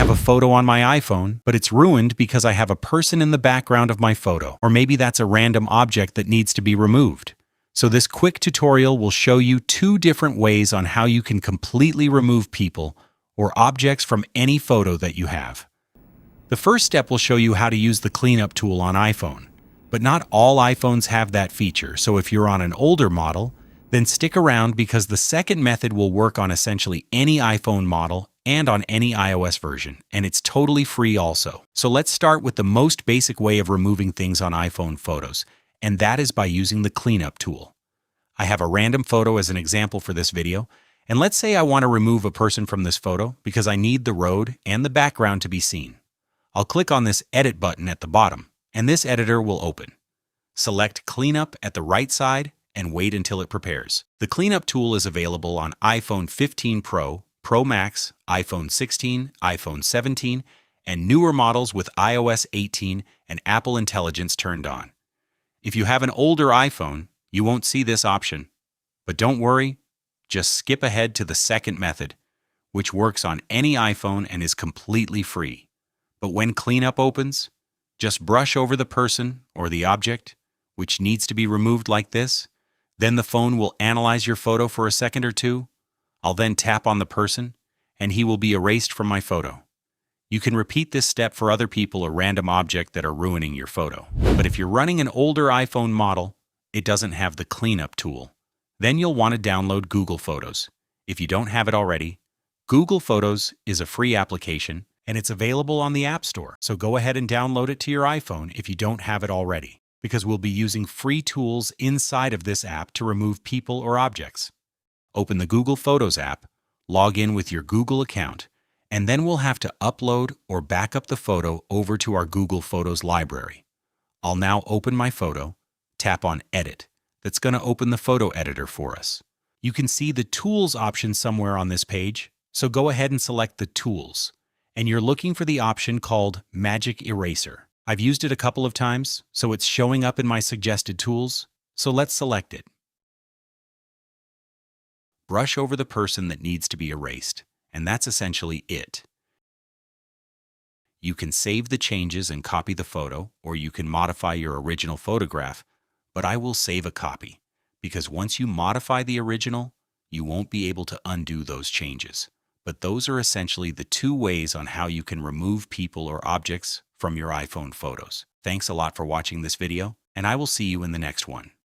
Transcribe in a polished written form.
have a photo on my iPhone, but it's ruined because I have a person in the background of my photo, or maybe that's a random object that needs to be removed. So this quick tutorial will show you 2 different ways on how you can completely remove people or objects from any photo that you have. The first step will show you how to use the cleanup tool on iPhone, but not all iPhones have that feature, so if you're on an older model, then stick around because the second method will work on essentially any iPhone model and on any iOS version, and it's totally free also. So let's start with the most basic way of removing things on iPhone photos, and that is by using the cleanup tool. I have a random photo as an example for this video, and let's say I want to remove a person from this photo because I need the road and the background to be seen. I'll click on this Edit button at the bottom, and this editor will open. Select Cleanup at the right side and wait until it prepares. The cleanup tool is available on iPhone 15 Pro, Pro Max, iPhone 16, iPhone 17, and newer models with iOS 18 and Apple Intelligence turned on. If you have an older iPhone, you won't see this option. But don't worry, just skip ahead to the second method, which works on any iPhone and is completely free. But when cleanup opens, just brush over the person or the object, which needs to be removed like this. Then the phone will analyze your photo for a second or two. I'll then tap on the person, and he will be erased from my photo. You can repeat this step for other people or random object that are ruining your photo. But if you're running an older iPhone model, it doesn't have the cleanup tool. Then you'll want to download Google Photos. If you don't have it already, Google Photos is a free application, and it's available on the App Store. So go ahead and download it to your iPhone if you don't have it already, because we'll be using free tools inside of this app to remove people or objects. Open the Google Photos app, log in with your Google account, and then we'll have to upload or back up the photo over to our Google Photos library. I'll now open my photo, tap on Edit. That's going to open the photo editor for us. You can see the Tools option somewhere on this page, so go ahead and select the Tools. And you're looking for the option called Magic Eraser. I've used it a couple of times, so it's showing up in my suggested tools, so let's select it. Brush over the person that needs to be erased, and that's essentially it. You can save the changes and copy the photo, or you can modify your original photograph, but I will save a copy, because once you modify the original, you won't be able to undo those changes. But those are essentially the 2 ways on how you can remove people or objects from your iPhone photos. Thanks a lot for watching this video, and I will see you in the next one.